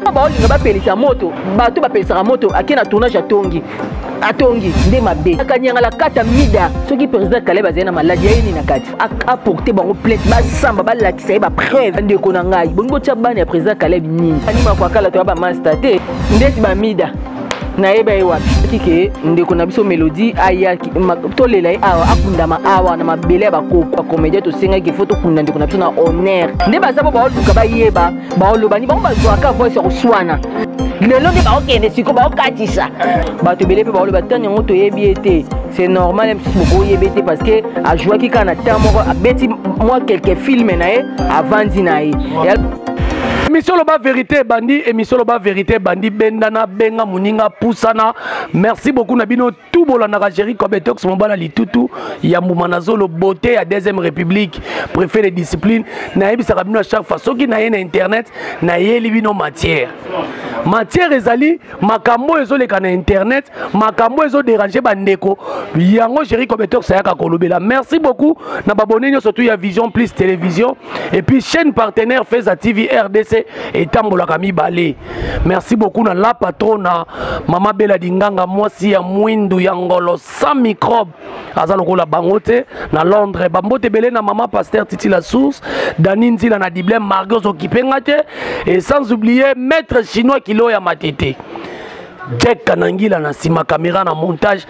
ntango baolinga bapelisa moto bato bapelisaka moto ake na tournage atongi nde mabe akanyangala kata mida soki président Caleb azali na maladi ya yini na kati apporte bango plainte basamba balakisa ye bapreuve ndeko na ngai bongi botia bana ya président Caleb nini anima kwakala to bamaster te ndeti bamida nayeba ye wapi kike ndeko na biso Melody ayaki tolela ye awa akundama awa na mabele ya bakoko comédien tosengaki fo tokunda ndeko na biso na honneur nde baza baoluka bayeba baolobani bango bazwaka voice ya koswana lelo nde baokende siko baokatisa bato ebele mpe baoloba tani yango toyebi ye te c'est normal moko oyebi te parce que ajouaki kaka na temps moko abeti mwa quelques filme na ye avandi na ye émission loba vérité bandi émission loba vérité bandi bendana benga muninga pusana merci beaucoup na bino tout bolandaka Jerry Kobetox mobala litutu ya mbumanazo lo beauté ya deuxième république préféré discipline na yebisaka bino à chaque fois soki na ye na internet na yeli bino matière ezali makambo ezoleka na internet makambo ezo déranger bandeko yango Jerry Kobetox ayaka kolobela merci beaucoup na babone nyo surtout ya Vision Plus télévision et puis chaîne partenaire Feza TV RDC et tambolaka mibale. Merci beaucoup na la patrona Mama Bella Dinganga mwasi ya mwindu ya ngolo sans microbe azalo kola bangote na Londres bambote belé na Mama Pasteur Titi la source Dani Nzila na Diblem Margos okipengate et sans oublier maître chinois kilo ya matete Jack Kanangila na sima caméra na montage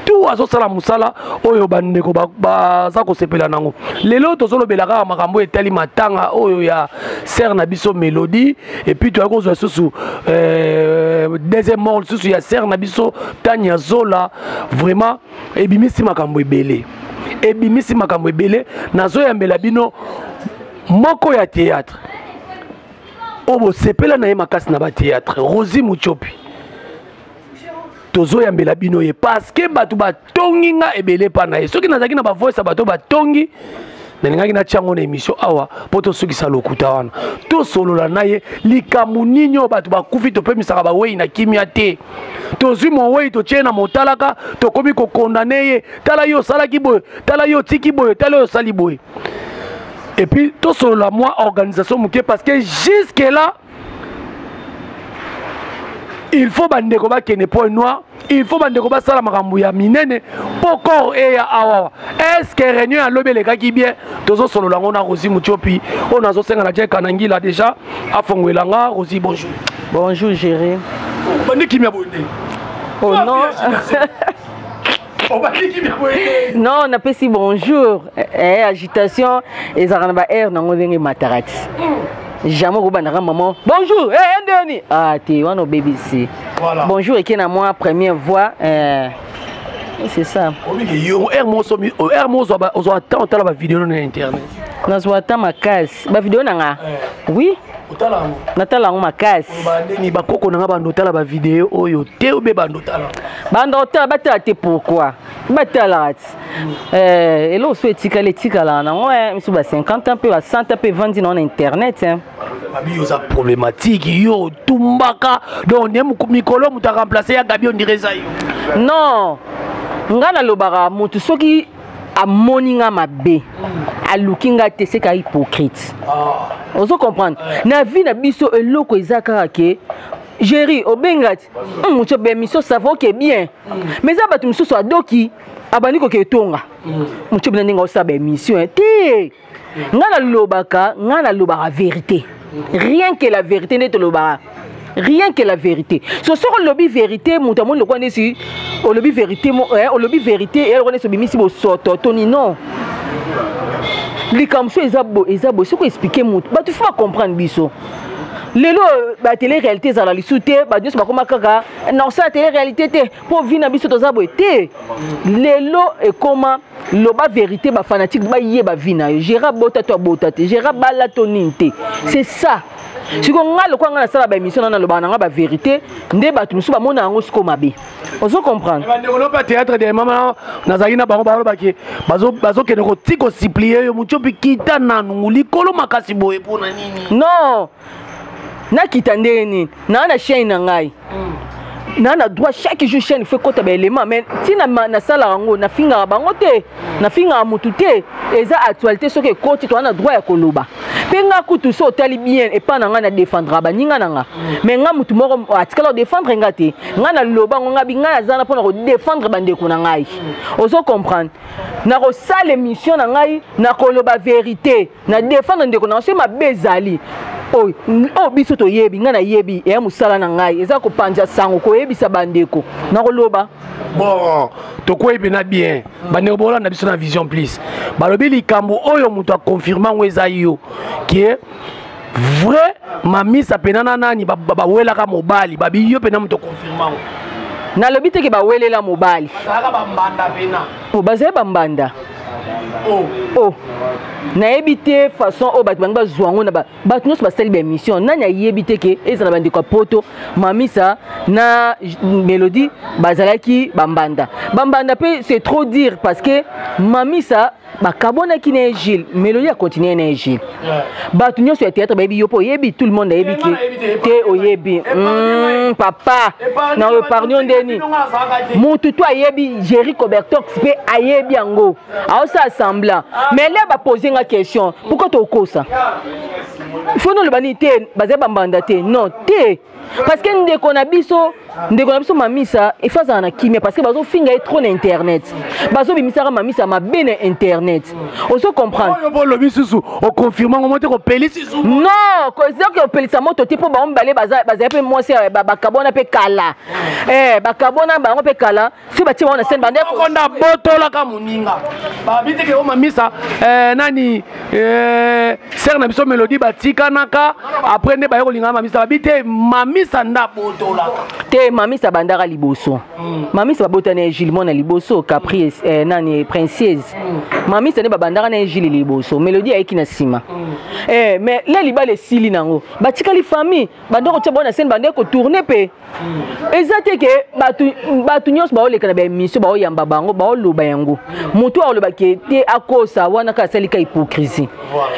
tout azo sala musala oyo bandeko baza kosepela nango lelo tozolobelaka makambo etali matanga oyo ya ser na biso Melody et puis tu as kozwa susu deuxième mort susu ya ser na biso Tanya Zola vraiment ebimisi makambo ebele nazo yambela bino moko ya théâtre obo sepela na ye makasi na ba théâtre Rosie Muchopi tozo yambela bino ye parce que batu batongi nga ebele pa na ye soki nazaki na ba voice bato batongi na ngaki na chango na émission awa poto soki sa lokuta wana to solola na ye likamu ninyo batu bakufi to pemisaka ba wei na kimia te tozwi mo wei to tiena motalaka to komi ko condamner ye tala yo salaki boy tala yo tiki boy tala yo sali boy et puis to solola moi organisation muke parce que jusque là il faut bandeko ba kene point noir il faut bandeko ba sala makambu ya minene poko e ya awa est-ce que réunion ya lobele kaki bien tozo solo lango na Rosie Muchopi on azo senga na Jack Kanangila déjà afongwelanga Rosie bonjour Jerry bandiki mia bonde oh non non on appelle si bonjour agitation et ça ba air nango ndenge matarati jamais robandaka maman bonjour ndeni ah ti wana BBC voilà. Bonjour et na moi première voix c'est ça yo hermoso ozo attend la vidéo na internet na zo attend ma case ba vidéo nanga oui natala ngo makasi bandeni bakoko nanga bandotala ba vidéo oyo te obe bandotala batala te pourquoi batala elo so etika la na ouais misu ba 50 ans pe ba 100 ans pe 20 ans na internet babi yoza problématique yo tumbaka donc ne mikolo muta remplacer ya Gabi on dirait ça yo non ngana lobara mutu soki a moninga mabe a lookinga te c'est ka hypocrite ozo comprendre na vie na biso eloko ezaka ke Jerry obengati mucho be miso ça va que bien mais ça ba tu miso so adoki abani ko ke tonga mucho be ndinga osa be mission te ngana lobaka vérité rien que la vérité n'est lobaka rien que la vérité so sur le lobby vérité mutamon le connaît si au lobby vérité au lobby vérité et on est sur bimisi bo soto toni non les comme ça ezabo ce qu'on expliquer mutu ba tu faut comprendre biso lelo ba télé réalité za la lisute ba dieu ba koma kaka non ça télé réalité te pour vina biso to zabo te lelo et comment loba vérité ba fanatique ba yé ba vina gera bota to bota te gera bala to ninte c'est ça si on a le quoi on a ça la émission na loba na ba vérité nde ba tu musu ba mona ngo siko mabe ozo comprendre on pas théâtre de mama nazaki na bango ba ke bazo ke ko tiko supplier yo Muchopi kita nanu likolo makasi boye pona nini non na kita ndeni na chaîne na ngai na droit chaque jour chaîne fait côté élément mais si na sala rango na finga bango te na finga mutu te eza actualité ce que côté to na droit ya koloba penga kutu so tali bien et pas nga na défendre ba ninga nga mais nga mutu moko atikala défendre nga te nga na loba nga binga na zana pour défendre bandeko na ngai ozo comprendre na ko sala émission na ngai na koloba vérité na défendre ndeko na c'est ma bezali oh biso to yebi nga na yebi e musala na ngai eza ko panja sango ko yebisa bandeko na koloba bon to ko ebena bien bandeko bola na biso na vision plus balobi likambo oyo mutu a confirmer ngweza yo qui est vrai mamisa penana nani bawela ka mobali babi yo pena mutu confirmer na lobi te ke bawelela mobali saka bambanda pena o baze bambanda oh na ebité façon o bat banga zwango na bat nyos ba sel ba mission na nya yebité ke ezala bandi ko poto mamisa na mélodie bazalaki bambanda pe c'est trop dire parce que mamisa ba kabona ki na Gilles mélodie a continuer na Gilles bat nyos ya théâtre ba yebi yo po yebi tout le monde a yebi ke te o yebi papa na épargnons deni mutu to yebi Jerry Cobertox pe ayebi yango a ça semblant mais là va poser une question pourquoi tu as ça il faut nous le baniter basé bambanda te non te parce que ndeko na biso mamisa et face à na kimia parce que bazo finga trop na internet bazo bimisa mamisa ma bien internet on se comprendre le bisusu on confirme on monte ko pelisi non ko dire que pelisa moto te po ba mbale baza pe moi c'est ba kabona pe kala ba kabona ba pe kala si ba tima on scène bande ko nda botola ka muninga ba bite ke o mamisa nani ser na biso mélodie batika naka après ne ba ko linga mamisa ba bite mamisa nda botola te mamisa bandara liboso mamisa babota na Gilles mona liboso caprice nani princesse mamisa ne babandara na Gilles liboso mélodie ayiki na sima mais là libale sili nango batikali famille bandoko tya bona scène bande ko tourner pe ezate ke batu nyos ba oleka na ba émission ba oyamba bango ba oloba yango moto oloba ke te akosa wana ka salika hypocrisie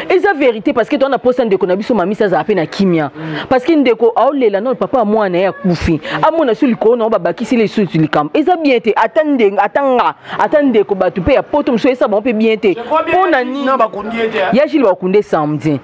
eza vérité parce que toi na posta ndeko na biso mamisa za apena kimia parce que ndeko aolela non papa moi na ya kufi amona suli ko na ba bakisi les sous likam eza bien te attendez ko batu pe ya poto mso esa bon pe bien te pona nini na bakundi ete ya Gilles bakunde samedi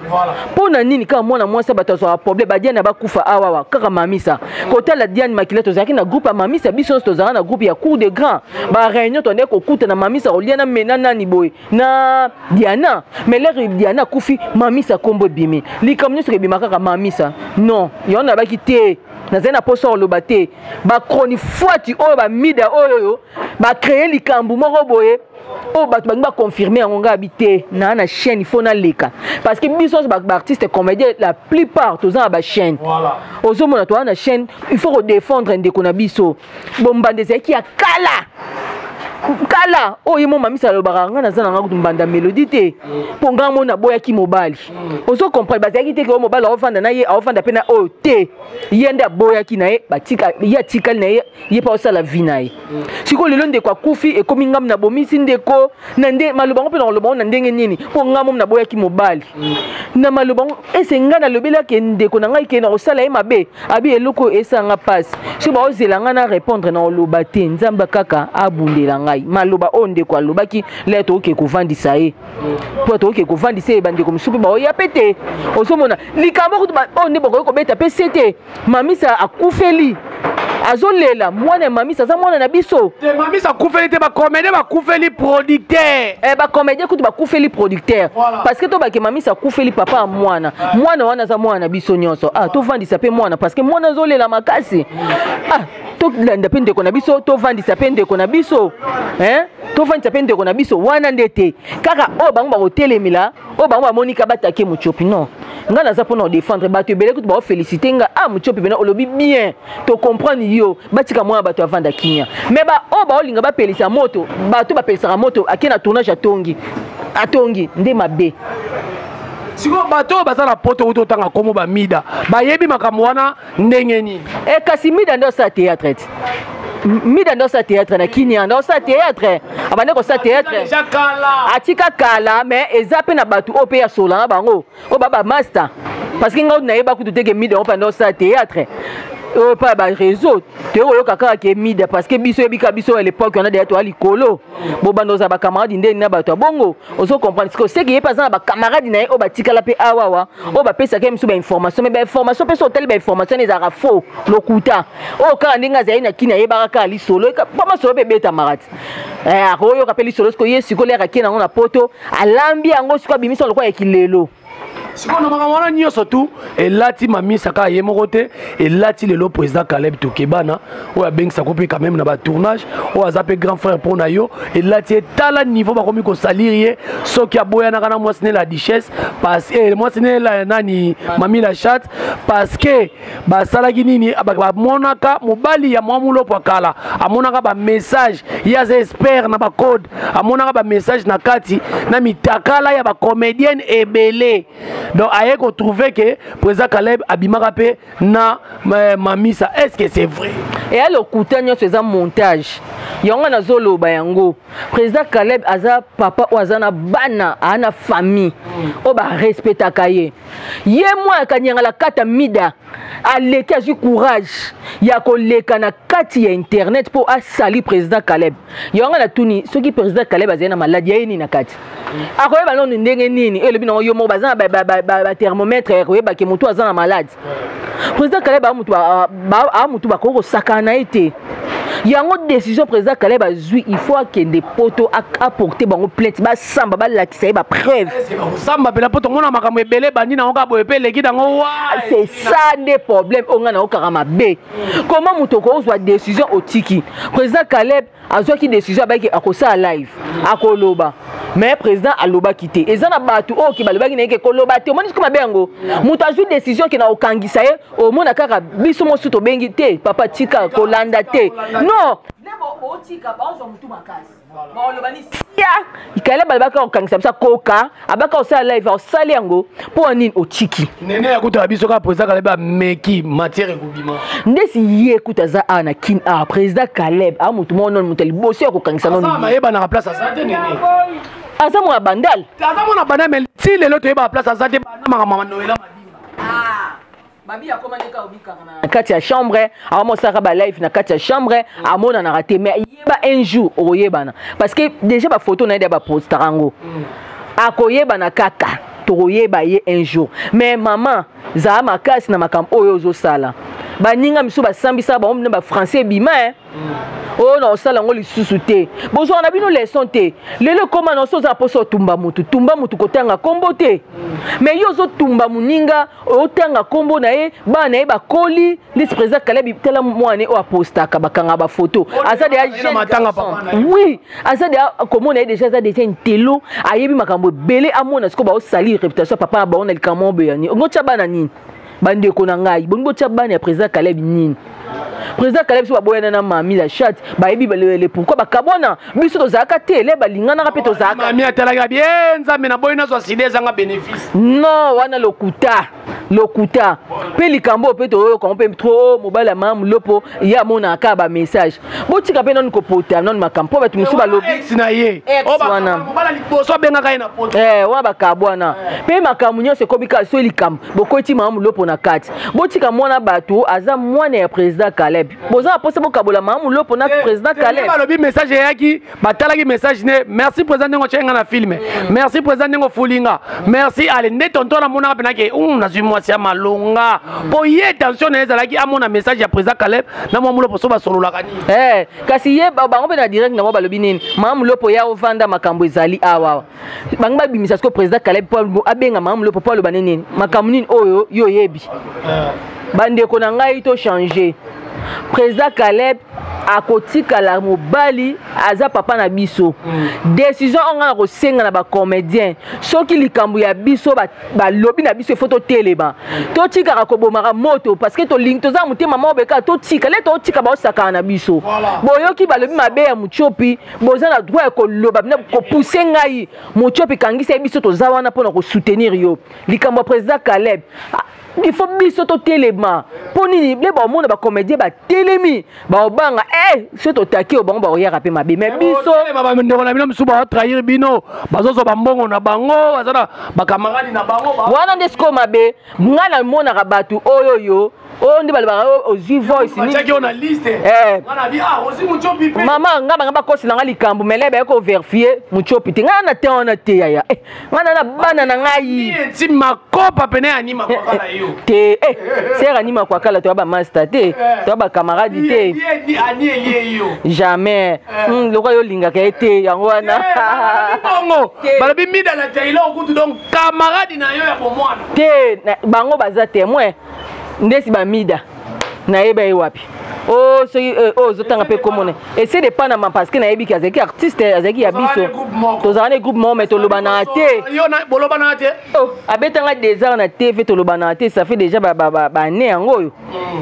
pona nini ka mona moi sa batazo a problème ba diana ba kufa awawa kaka mamisa kota la Diane Makila tozaki na groupe ya mamisa biso tozaka na groupe ya cour de grand ba réunion tonde ko kuta na mamisa oliana menana ni boy na Diana mais l'air Diana kufi mamisa kombo bimi likamnyo se bima kaka mamisa non yona ba kité na zena poso lo baté ba chroni foati o ba mida oyo ba créer likambu moko boye o ba ba confirmer ngonga habité na chaîne il faut na leka parce que biso ba artiste comédien la plupart tous en ba chaîne voilà ozo mona to na chaîne il faut défendre ndeko na biso bombande zeki akala kala oyo mo mamisa lobaka nga nazana nga kutumbanda mélodie te po nga mona boya ki mobali ozo comprendre bazaki te ke mobali ofanda na ye ofanda pe na oyo te yenda boya ki na ye batika ya tikali na ye pa osala vie na ye siko lelo ndeko akufi ekomi ngam na bomisi ndeko na nde maloba ngo pe na loba na ndenge nini po nga mo na boya ki mobali na maloba ngo ese nga na lobela ke ndeko na ngai ke na osala ye mabe abi eloko esanga passe so ba ozela nga na répondre na loba te nzamba kaka abundela nga maloba onde kwa lobaki leto ke kovandisa ye po to ke kovandisa e bande comme soupe ba o ya pété osomona likambo ko onde boko ko beta pct mamisa akufeli azolela mwana mamisa za mwana na biso te mamisa akufeli te ba comédien ba kufeli producteur ba comédien kutu ba kufeli producteur parce que to ba ke mamisa akufeli papa mwana wana za mwana biso nyonso to vandisa pe mwana parce que mwana azolela makasi to landa pe ndeko na biso to vandisa pe ndeko na biso to vandisa pe ndeko na biso wana ndete kaka bango ba hotelemila bango ba monika batake muchopi non nga naza pona défendre bato ebele kutu ba féliciter nga muchopi bena olobi bien to comprendre yo batika mwa bato avanda kinya mais ba olinga ba pelisa moto bato ba pelisa moto akena tournage atongi nde mabe siko bato bazala poto uto tanga komo ba mida bayebi makambo wana ndenge nini kasi mida ndo sa théâtre mida ndo sa théâtre na kinya ndo sa théâtre abane ko sa théâtre atika kala mais ezape na bato ope ya sola na bango o baba master parce que nga na yeba kutu teke mida opa ndo sa théâtre pas ba réseau te oyo kaka ke mida parce que biso ebika biso à l'époque on a des to alikolo bo bando za ba camarade ndeni na bato bongo ozo comprendre parce que c'est que pas ça ba camarade na o ba tikala pe awawa o ba pesa ke miso ba information mais ba information pe so tel ba information les ara faux lokuta o ka ndinga za ina kina yeba ka ali solo ka pas solo be beta marati oyo ka pe li solo ko yesu ko lera kina na poto alambi yango siko bimiso lokwa ekilelo. Si on a un surtout, et là, tu m'as mis ça quand il est monté, et là, tu le président Caleb Toukebana, ou à Ben Sakopé quand même dans le tournage, ou à Zapé grand frère pour Nayo, et là, tu es à la niveau, comme il salir, ce qui a boyé à moi, c'est la duchesse, parce que moi, c'est la nani, mamie la chatte, parce que, bah, Salagini, monaka, mobali, ya moulo pakala, à monaka, bah, message, il y a des experts, na ba code, à monaka, bah, message, na kati, na mitakala, ya ba comédienne, et belé. Donc, aïe, qu'on trouvait que le président Caleb Abimarapé na mamisa. Est-ce que c'est vrai? Et à l'occultation, c'est un montage. Il y a un zolo bayango. Président Caleb aza papa ou azana bana ana famille. O ba respecta kaye. Yé moi kanyanga la kata mida. A leka ju courage. Ya ko leka na kati ya internet pour a sali président Caleb. Yonga na tuni ce qui président Caleb azena maladie yeni na kati. Akoye ba non ndenge nini e lebi na yo mo bazana ba thermomètre ko ba ke mutu azana malade. Président Caleb a mutu ba ko sakana été. Il y a une décision président Caleb a joué, il faut que des poteaux apporter bango plainte ba samba ba la qui ba preuve. Samba bela poto mona makambo ebele bandi na oka boye pe leki dango wa. C'est ça des problèmes on na oka mabe. Comment mutoko ozwa décision au tiki. Président Caleb a joué qui décision ba ki akosa live akoloba. Mais président aloba quitté. Et ça na batu o ki baloba ki na ke koloba te. Moni comme bengo. Muta joué décision qui na okangisa ye o mona kaka biso mo suto bengi te papa tika kolanda te. Non. Nebo otika ba ozo mutu makasi. Ba olobani sia. Ikale balabaka okangisa bisa koka, abaka osala live osali yango po nini otiki. Nene yakuta biso ka président Caleb meki matière ekubima. Ndesi ye kuta za ana kin a président Caleb a mutu mo non muteli bosi okangisa non. Ça mayeba na place à santé nene. Asa mo bandal. Asa mo na bandal mais si lelo to yeba place à santé ba mama noela madinga. Ah. Babi a commandé ka obika na kati ya chambre amo saka ba live na kati ya chambre amona na raté mais yeba un jour oyeba na parce que déjà ba photo na ba poster rango akoyeba na kaka toyeba ye un jour mais maman za makasi na makam oyo zo sala ba ninga miso ba sambisa ba omne ba français bima oh non sala ngo lisusu te bozo na bino leçon te lelo koma no so za poso tumba mutu kotanga kombo te mais yo zo tumba muninga otanga kombo na ye ba na ye ba koli le président Caleb tela mwane o aposta ka bakanga ba photo asa de jeune oui asa de comment on est déjà ça déjà un telo ayebi makambo belé amona siko ba o sali réputation papa ba on el kamombe yani ngo tchabana nini bande ko na ngai bongo tchabana ya président Caleb nini. Président Caleb so boyana na mami la chat ba yebi le pourquoi ba kabona biso to zaka tele ba lingana ka peto zaka mami atala bien nzambe na boyina so side zanga bénéfice non wana lokuta pe likambo pe to ko pe trop mobile mam lopo ya mona ka ba message bo tika pe non ko pota non makampo ba tumusu ba lobi sina ye o ba mobile liboso benga ka ina poto wa ba kabwana pe makamu nyose ko bika so likam bo ko ti mam lopo na kati bo tika mona bato aza mwana ya président Caleb boza posa bo kabola mam lopo na président Caleb ba lobi message yaki batala ki message ne merci président ngo chenga na film merci président ngo fulinga merci ale ne tonton na mona pe na ke na zuma sia malonga po ye attention na ezalaki amona message ya président Caleb na mo lopo so ba solola kani kasi ye bango pe na direct na mo balobi nini mam lopo ya ovanda makambo ezali awa bango ba bimisa ko président Caleb po abenga mam lopo po aloba nini makambo nini oyo yo yebi bande ko na ngai to changer président Caleb akotika la mobali aza papa na biso décision on a ko senga na ba comédien soki likambu ya biso ba lobi na biso photo teleba to tika ka ko bomaka moto parce que to link to za mutema mobeka to tika le to tika ba osaka na biso boyoki ba lobi mabe ya muchopi boza na droit ko loba na ko pousser ngai muchopi kangisa biso to za wana pona ko soutenir yo likambu président Caleb il faut biso to telema poni le ba mona ba comédien ba telemi ba obanga ce to taki obanga ba oya rapé mabe mais biso ba ndeko na bino msuba ba trahir bino bazozo ba mbongo na bango bazana ba camarade na bango wana ndesko mabe ngana mona ka batu oyoyo oh ndi balibaka ozwi voice ni on a liste on a dit ozi Muchopi pe mama ngaba ngaba kosi na likambo melebe ko vérifier Muchopi te ngana te ona te ya ngana na bana na ngai ti makopa pene anima kwa kala yo te sera anima kwa kala to ba master te to ba camarade te ani yo jamais loko yo linga ka te yango wana bongo balabi mida la tailo okutu donc camarade na yo ya bomwana te bango baza témoin ndesi ba mida na yeba wapi oh zotanga pe komone essaie de pas na parce que na yebi ki azeki artiste azeki ya biso tozana groupe mo mais to lobana te yo na bolobana te oh abetanga des ans na TV to lobana te ça fait déjà ba né yango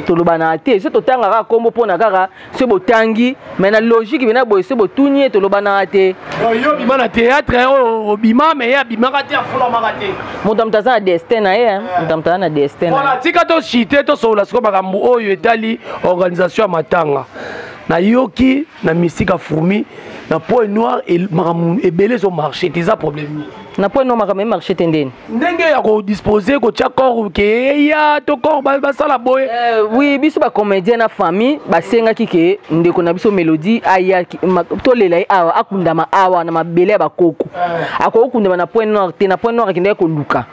to lobana te so to tanga ka kombo pona kaka se botangi mais na logique bina boy se botunye to lobana te yo bima na théâtre o bima mais ya bima ka te afula makate mutamtaza destin na ye mutamtaza na destin voilà tika to chité to sola siko makambu oyo etali organisation matanga na yoki na misika fourmi na point noir et ebele zo marché c'est ça problème na point noir makamé marché tendeni ndenge ya ko disposer ko tia corps ke ya to corps ba sala boy oui biso ba comédien na famille ba senga kike ndeko na biso Mélodie aya to lela awa akundama awa na mabele ba koko akokundama na point noir te na point noir kinde ko luka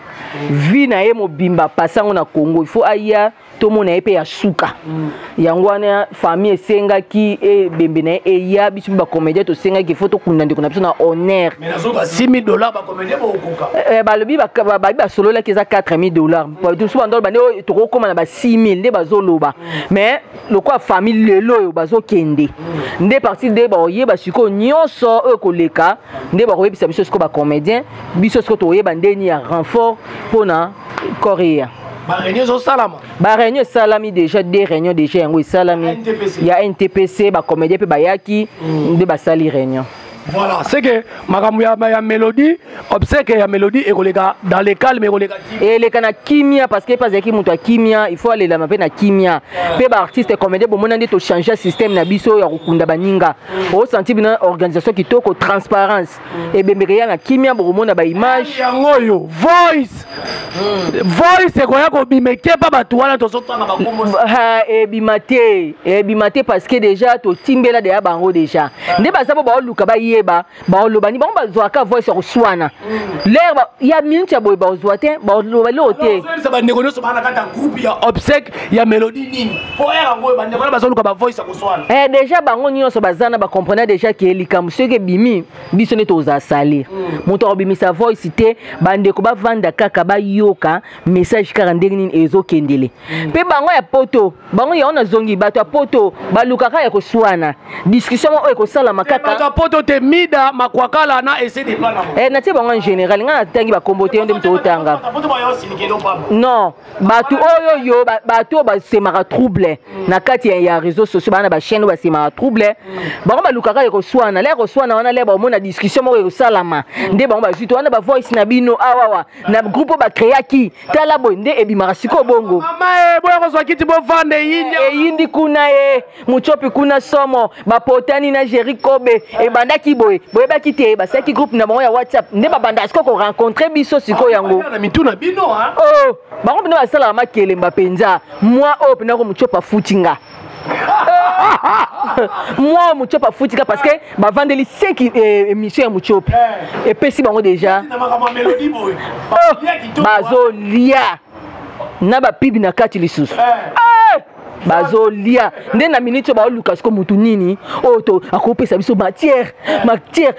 vi na ye mobimba pasango na Congo il faut aya to mona epe ya suka yango wana famille senga ki e bembe na e ya biso ba comédien to senga ki faut to kunda ndeko na biso na honneur mais nazo ba $6,000 ba comédien ba okoka ba lobi ba solo la keza $4,000 tout souvent ndol ba ne to ko na ba 6,000 nde bazoloba mais le quoi famille lelo yo bazo kende nde parti de ba oyeba siko nyonso e koleka nde ba oyebisa biso siko ba comédien biso siko to oyeba ndeni ya renfort pona Korea ba réunion salama ba réunion salami déjà des réunions déjà yango salami ya NTPC ba comédien pe bayaki nde ba sali réunion. Voilà, c'est que ma mélodie, obsèque ya mélodie et dans les calmes et les kana kimia parce que pas qui muto kimia, il faut aller la na kimia. Pe ba artiste comédien bon monande to changer système na biso ya kukunda baninga. Au senti bina organisation qui toko transparence et bemberia na kimia bon mona ba image yangoyo voice. Voice ko ya ko bimeke pa batu wana to sotanga ba kombo. Ha e bimate parce que déjà to timbela de ya bango déjà. Nde ba sabo ba luka ba ba oloba ni ba zoaka voice ko swana l'air ya minute ya boy ba zoate ba oloba lote ça ba ndeko so bana kata groupe ya obsèque ya mélodie nini po era ngo ba ndeko ba zoluka ba voice ko swana déjà bango nyonso bazana ba comprendre déjà que likambo seke bimi biso ne to za salir moto obimi sa voice te ba ndeko ba vanda kaka ba yoka message kaka ndenge nini ezo kendele pe bango ya poto bango ya ona zongi bato ya poto ba luka ka ya ko swana discussion o ko sala makaka bato ya poto te mida makwakala na essayer de pas na tie bango en général ngana tangi ba kombote ndem to tanga non bato oyo yo bato ba semaka trouble na kati ya réseaux sociaux bana ba chaîne ba semaka trouble bango ba lukaka ko swana le ko swana wana le ba mona discussion mo ko salama nde bango ba juto wana ba voice na bino awawa na groupe ba créaki tala boy nde ebimaka siko bongo mama boy ko so kiti bo vande yindi kuna Muchopi kuna somo ba potani na Jerikobe e bandaki boy baki te ba saki groupe na bango ya WhatsApp nde ba banda ko rencontrer biso siko yango na mituna bino ha oh bango bino basala makele mbapenza moi op na ko Muchopa futinga moi Muchopa futinga parce que ba vendeli 5 émissions ya Muchopi et puis si bango déjà bazo lia na ba pibi na kati lisusu bazolia nde na minute ba luka siko mutu nini oto akopesa biso matière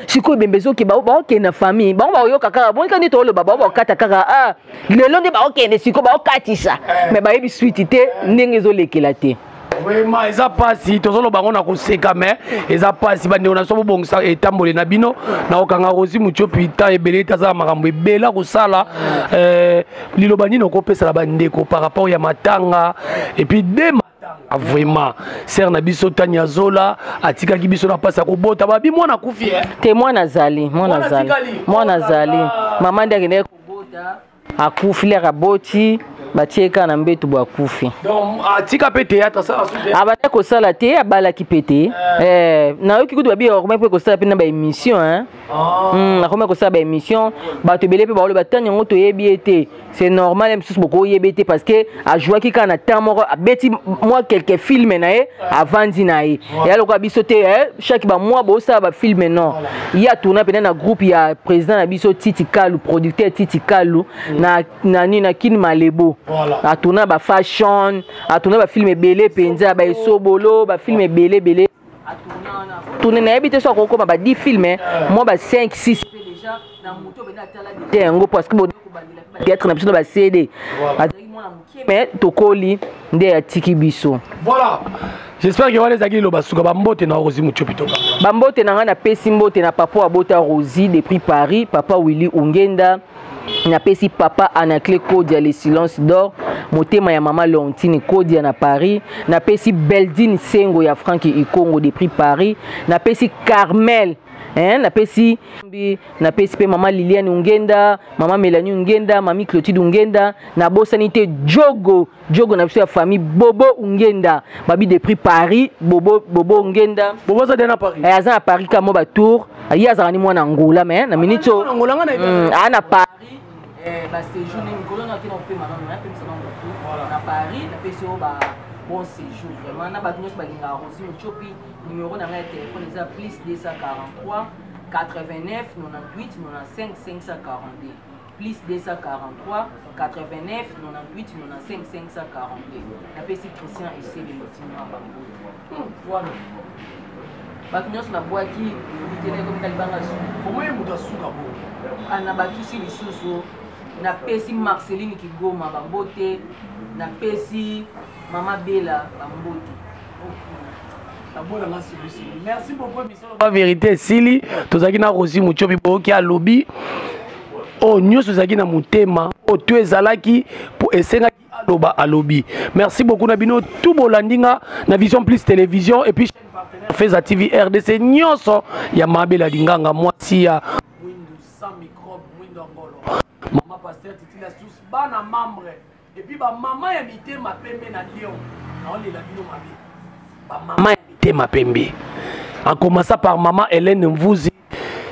siko bembezo ke ba oke na famille ba yoka kaka bon kandi to lo baba ba kata kaka lelo nde ba oke ne siko ba okatisa mais ba yebi suite te ndenge zo lekela te vraiment eza pasi tozolo bango na koseka mais eza pasi bande na so bongisa etambole na bino na okanga rosi Muchopi ta ebele taza makambo ebela kosala liloba nini okopesa la bandeko par rapport ya matanga et puis de vraiment ser na biso tanya zola atika ki biso na pasa ko bota babi mwana kufi te mwana zali mama ndeke ne ko bota akufi le raboti batieka na mbeto bakufi donc atika pe théâtre ça abanda kosala te abalaki pete nayoki kutu babi akoma mpe kosala mpe na baémission akoma kosala baémission bato ebele mpe baoloba ntango yango toyebi ete c'est normal mosusu bokoyebi te parce que ajwaki kaka na temps moko abeti mwa quelques filme na ye avandi na ye eya lokola biso te chaque bamwa bosala bafilme non ye atourna pene na groupe ya président na biso Titi Kalu producteur Titi Kalu na Kin Malebo atourna bafashion atourna bafilme ebele mpenza baesobolo bafilme ebele tourne nayebi te so akokoma ba 10 filme moi ba 5 6 déjà na moto bena tala de yango parce que théâtre na biso ba CD azaki mona mukie mais tokoli nde atiki biso voilà. J'espère que vous allez agir le basuka bambote na Rosie Muchopitoka. Bambote na ngana pesi mbote na papa abota Rosie depuis Paris, papa Willy Ungenda. Na pesi papa Anaclé Kodia le silence d'or, motema ya mama Leontine Kodia na Paris, na pesi Beldine Sengo ya Franki Ikongo depuis Paris, na pesi Carmel na pesi pe mama Liliane Ungenda, mama Mélanie Ungenda, mami Clotilde Ungenda, na bosanité Jogo na biso ya famille Bobo Ungenda, babi depuis Paris, Bobo Ungenda. Bobo za na Paris. Aza na Paris kamo ba tour, ya za ni mwana Angola mais na minito. Angola ngana na Paris ba séjour ni ngolo na kina pe mama na pe na Paris, na pesi o ba bon séjour vraiment na ba nyos ba linga Rosie Muchopi. Numéro de téléphone est plus 243 89 98 95 542 plus 243 89 98 95 542 la PC Christian et c'est le motif à Bango voilà baknyos na boaki bitele comme kalibanga su comment est muta suka bo ana bakisi lisusu na PC Marceline Kigoma Bambote na PC Mama Bella Bambote. Merci beaucoup. La vérité, Sili, tozaki na Rosie Muchopi boki a lobby. Oh, nous tozaki na mutema. Oh, tu es alaki pour essayer aloba a lobby. Merci beaucoup Nabino tout bolandinga na Vision Plus télévision et puis Feza TV RDC nyonso ya mabela dinganga moi si ya Windows sans microbe Windows ngolo. Maman pasteur Titi la tous bana membre et puis ba maman ya mitema pembe na Lyon. Na on les la bino mabe. Ba maman ma pembe. En commençant par maman Hélène Mvouzi,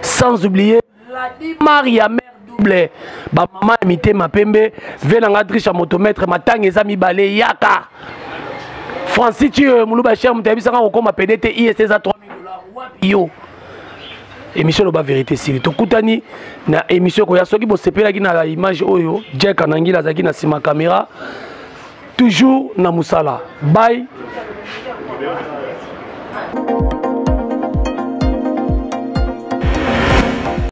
sans oublier la Maria mère double. Ba maman imité ma pembe, venanga triche à motomètre, ma tang ezami balé yaka. Francis tu muluba cher mutabisa nga ko ma PDT ISS à $3000 yo. Émission loba vérité sili to kutani na émission ko ya soki bo sepela ki na image oyo Jack Anangila zaki na sima caméra toujours na musala. Bye.